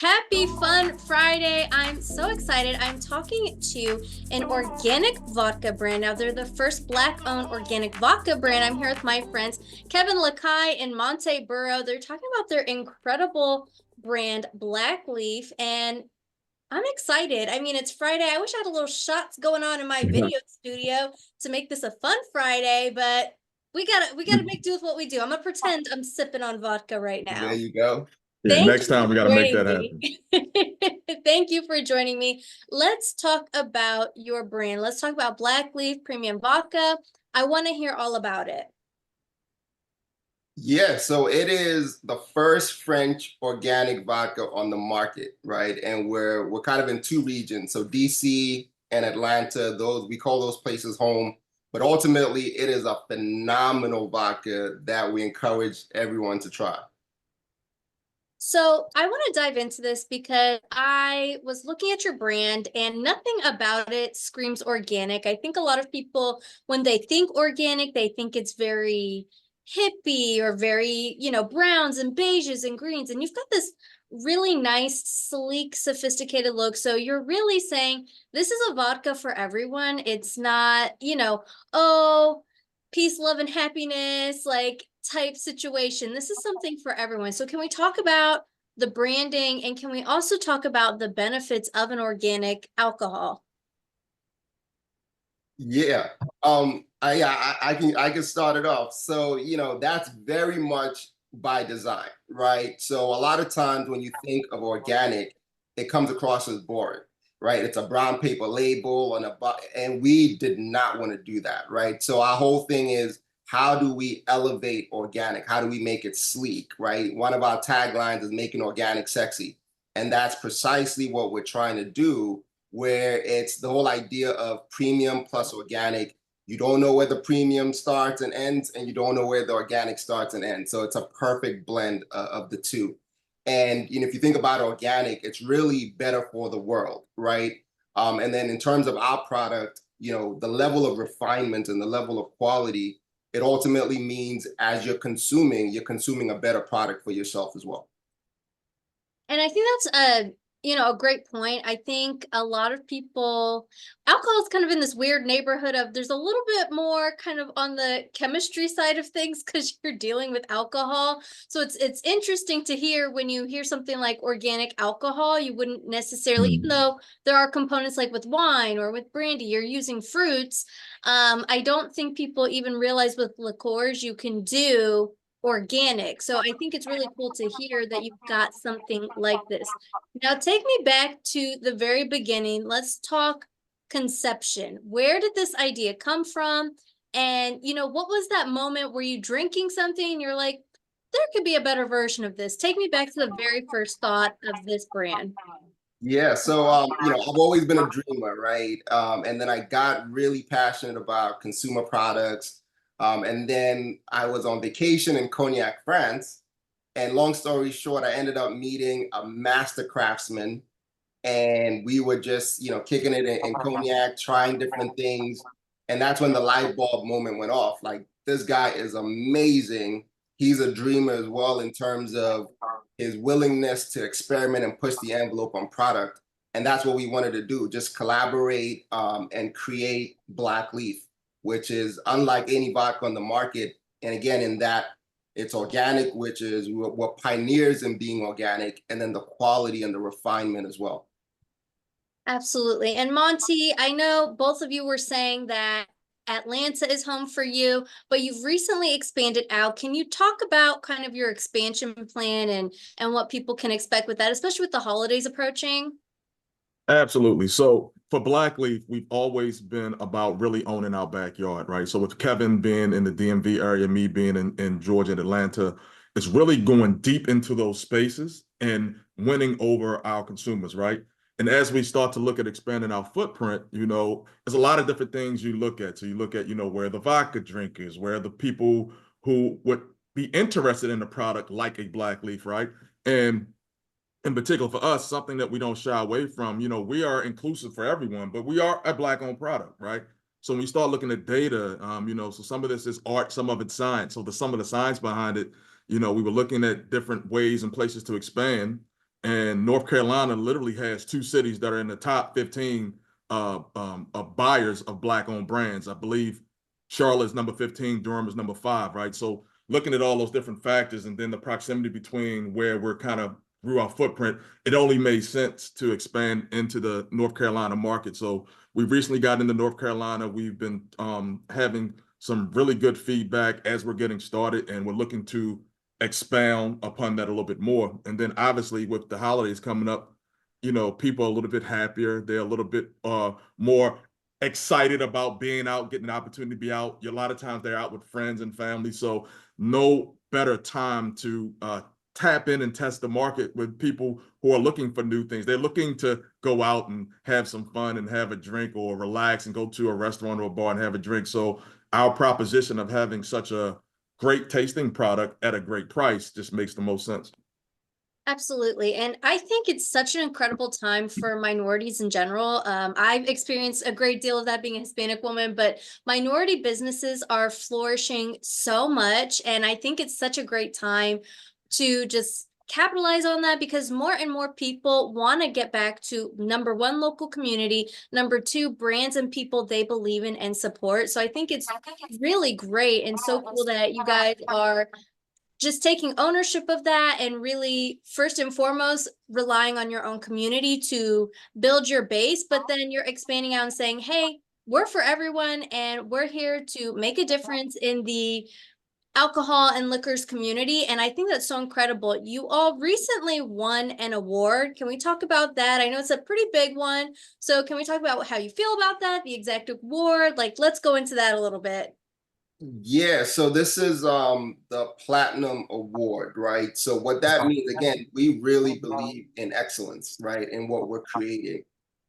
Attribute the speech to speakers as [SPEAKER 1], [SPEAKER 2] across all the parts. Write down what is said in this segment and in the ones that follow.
[SPEAKER 1] Happy Fun Friday. I'm so excited. I'm talking to an organic vodka brand. Now, they're the first Black-owned organic vodka brand. I'm here with my friends, Kevin Lakai and Monte Burrow. They're talking about their incredible brand, Black Leaf, and I'm excited. I mean, it's Friday. I wish I had a little shots going on in my video studio to make this a fun Friday, but we gotta make do with what we do. I'm gonna pretend I'm sipping on vodka right
[SPEAKER 2] There
[SPEAKER 1] now.
[SPEAKER 2] you go.
[SPEAKER 3] Yeah,
[SPEAKER 1] Thank
[SPEAKER 3] next
[SPEAKER 1] you
[SPEAKER 3] time we got
[SPEAKER 1] for
[SPEAKER 3] to make
[SPEAKER 1] joining
[SPEAKER 3] that
[SPEAKER 1] me.
[SPEAKER 3] happen.
[SPEAKER 1] Thank you for joining me. Let's talk about your brand. Let's talk about Black Leaf Premium Vodka. I want to hear all about it.
[SPEAKER 2] Yeah, so it is the first French organic vodka on the market, right? And we're kind of in two regions. So DC and Atlanta, those we call those places home. But ultimately, it is a phenomenal vodka that we encourage everyone to try.
[SPEAKER 1] So I want to dive into this because I was looking at your brand and nothing about it screams organic. I think a lot of people, when they think organic, they think it's very hippie or very, browns and beiges and greens. And you've got this really nice, sleek, sophisticated look. So you're really saying this is a vodka for everyone. It's not, oh, peace, love, and happiness, like type situation. This is something for everyone. So, can we talk about the branding and can we also talk about the benefits of an organic alcohol?
[SPEAKER 2] Yeah. I can start it off. So, that's very much by design, right? So a lot of times when you think of organic, it comes across as boring, right? It's a brown paper label and we did not want to do that, right? So our whole thing is how do we elevate organic? How do we make it sleek, right? One of our taglines is making organic sexy. And that's precisely what we're trying to do where it's the whole idea of premium plus organic. You don't know where the premium starts and ends, and you don't know where the organic starts and ends. So it's a perfect blend of the two. And if you think about organic, it's really better for the world, right? And then in terms of our product, the level of refinement and the level of quality, it ultimately means as you're consuming a better product for yourself as well.
[SPEAKER 1] And I think that's a great point. I think a lot of people, alcohol is kind of in this weird neighborhood of there's a little bit more kind of on the chemistry side of things because you're dealing with alcohol. So it's interesting to hear when you hear something like organic alcohol, you wouldn't necessarily, even
[SPEAKER 3] Mm.
[SPEAKER 1] though there are components like with wine or with brandy, you're using fruits. I don't think people even realize with liqueurs you can do organic. So I think it's really cool to hear that you've got something like this. Now take me back to the very beginning. Let's talk conception. Where did this idea come from? And what was that moment? Were you drinking something and you're like, there could be a better version of this? Take me back to the very first thought of this brand.
[SPEAKER 2] Yeah, so I've always been a dreamer, right? And then I got really passionate about consumer products. And then I was on vacation in Cognac, France. And long story short, I ended up meeting a master craftsman, and we were just, kicking it in Cognac, trying different things. And that's when the light bulb moment went off. Like, this guy is amazing. He's a dreamer as well in terms of his willingness to experiment and push the envelope on product. And that's what we wanted to do, just collaborate and create Black Leaf, which is unlike any vodka on the market. And again, in that it's organic, which is what pioneers in being organic, and then the quality and the refinement as well.
[SPEAKER 1] Absolutely. And Monty, I know both of you were saying that Atlanta is home for you, but you've recently expanded out. Can you talk about kind of your expansion plan and what people can expect with that, especially with the holidays approaching?
[SPEAKER 3] Absolutely. So for Blackleaf, we've always been about really owning our backyard, right? So with Kevin being in the DMV area, me being in Georgia and Atlanta, it's really going deep into those spaces and winning over our consumers, right? And as we start to look at expanding our footprint, there's a lot of different things you look at. So you look at, where the vodka drinkers, where the people who would be interested in the product like a Black Leaf, right? And in particular for us, something that we don't shy away from, we are inclusive for everyone, but we are a Black-owned product, right? So when we start looking at data, so some of this is art, some of it's science. So some of the science behind it, we were looking at different ways and places to expand. And North Carolina literally has two cities that are in the top 15 of buyers of Black-owned brands. I believe Charlotte is number 15, Durham is number 5, right? So looking at all those different factors and then the proximity between where we're kind of grew our footprint, it only made sense to expand into the North Carolina market. So we've recently gotten into North Carolina. We've been having some really good feedback as we're getting started, and we're looking to expound upon that a little bit more. And then obviously with the holidays coming up, you know, people are a little bit happier. They're a little bit more excited about being out, getting an opportunity to be out. A lot of times they're out with friends and family. So no better time to tap in and test the market with people who are looking for new things. They're looking to go out and have some fun and have a drink or relax and go to a restaurant or a bar and have a drink. So our proposition of having such a great tasting product at a great price just makes the most sense.
[SPEAKER 1] Absolutely. And I think it's such an incredible time for minorities in general. I've experienced a great deal of that being a Hispanic woman, but minority businesses are flourishing so much. And I think it's such a great time to just capitalize on that because more and more people want to get back to number one, local community, number two, brands and people they believe in and support. So I think it's really great and so cool that you guys are just taking ownership of that and really first and foremost relying on your own community to build your base, but then you're expanding out and saying, hey, we're for everyone and we're here to make a difference in the alcohol and liquors community. And I think that's so incredible. You all recently won an award. Can we talk about that? I know it's a pretty big one, so can we talk about how you feel about that, the exact award? Like, let's go into that a little bit.
[SPEAKER 2] Yeah, so this is the Platinum Award, right? So what that means, again, we really believe in excellence, right? In what we're creating.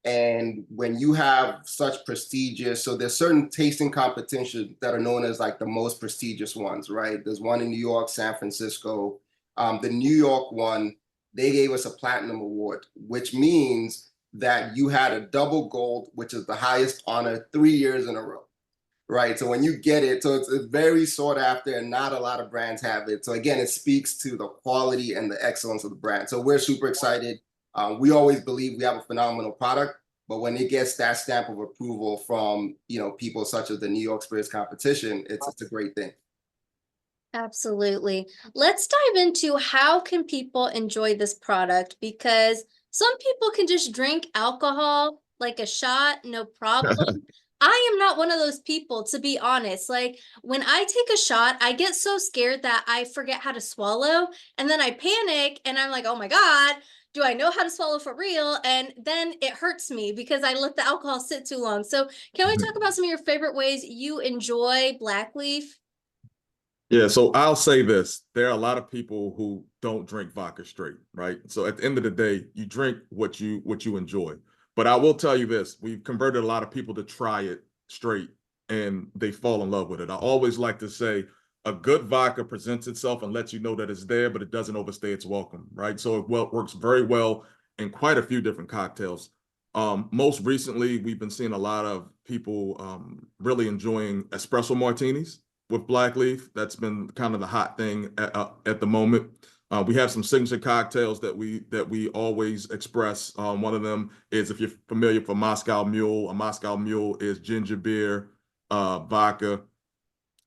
[SPEAKER 2] And when you have such prestigious, so there's certain tasting competitions that are known as like the most prestigious ones, right? There's one in New York, San Francisco. The New York one, they gave us a Platinum Award, which means that you had a double gold, which is the highest honor 3 years in a row. Right. So when you get it, so it's very sought after and not a lot of brands have it. So again, it speaks to the quality and the excellence of the brand. So we're super excited. We always believe we have a phenomenal product, but when it gets that stamp of approval from, people such as the New York Spirits Competition, it's a great thing.
[SPEAKER 1] Absolutely. Let's dive into how can people enjoy this product because some people can just drink alcohol like a shot, no problem. I am not one of those people, to be honest. Like when I take a shot, I get so scared that I forget how to swallow and then I panic and I'm like, oh my God, do I know how to swallow for real? And then it hurts me because I let the alcohol sit too long. So can we talk about some of your favorite ways you enjoy Black Leaf?
[SPEAKER 3] Yeah, so I'll say this. There are a lot of people who don't drink vodka straight, right? So at the end of the day, you drink what you enjoy. But I will tell you this, we've converted a lot of people to try it straight and they fall in love with it. I always like to say a good vodka presents itself and lets you know that it's there, but it doesn't overstay its welcome, right? So it works very well in quite a few different cocktails. Most recently, we've been seeing a lot of people really enjoying espresso martinis with Black Leaf. That's been kind of the hot thing at the moment. We have some signature cocktails that we always express. One of them is, if you're familiar with Moscow Mule, a Moscow Mule is ginger beer, vodka,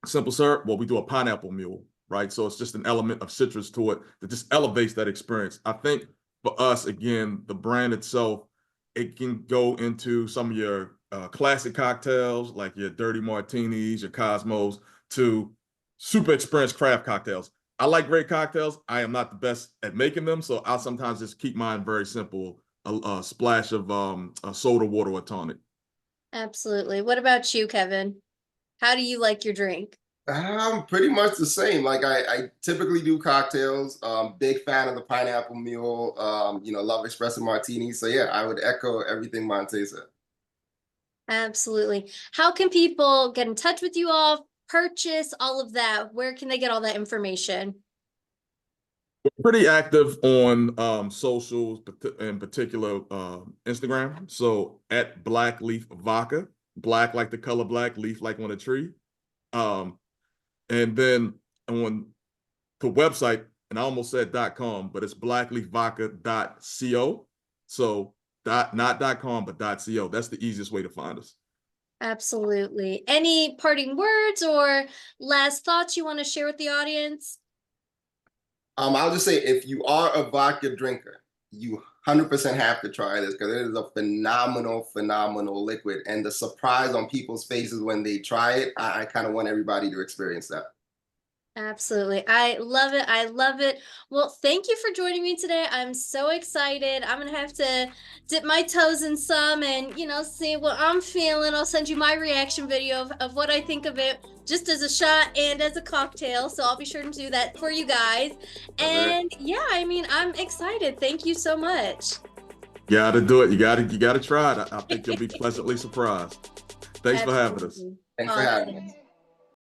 [SPEAKER 3] simple syrup. Well, we do a pineapple mule, right? So it's just an element of citrus to it that just elevates that experience. I think for us, again, the brand itself, it can go into some of your classic cocktails like your dirty martinis, your Cosmos, to super experienced craft cocktails. I like great cocktails. I am not the best at making them, so I'll sometimes just keep mine very simple, a splash of a soda water or tonic.
[SPEAKER 1] Absolutely. What about you, Kevin? How do you like your drink?
[SPEAKER 2] Pretty much the same. Like I typically do cocktails. Big fan of the pineapple mule. Love espresso martinis. So yeah, I would echo everything Monte said.
[SPEAKER 1] Absolutely. How can people get in touch with you all, purchase all of that? Where can they get all that information?
[SPEAKER 3] We're pretty active on socials, in particular Instagram. So at Black Leaf Vodka, black like the color black, leaf like on a tree. And then on the website, and I almost said .com, but it's blackleafvodka.co. So not .com, but .co. That's the easiest way to find us.
[SPEAKER 1] Absolutely. Any parting words or last thoughts you want to share with the audience?
[SPEAKER 2] I'll just say, if you are a vodka drinker, you 100% have to try this, because it is a phenomenal liquid. And the surprise on people's faces when they try it, I kind of want everybody to experience that.
[SPEAKER 1] Absolutely. I love it. I love it. Well, thank you for joining me today. I'm so excited. I'm going to have to dip my toes in some and, see what I'm feeling. I'll send you my reaction video of what I think of it, just as a shot and as a cocktail. So I'll be sure to do that for you guys. And yeah, I mean, I'm excited. Thank you so much.
[SPEAKER 3] Gotta do it. You gotta try it. I think you'll be pleasantly surprised. Thanks for having us.
[SPEAKER 2] Thanks for having us.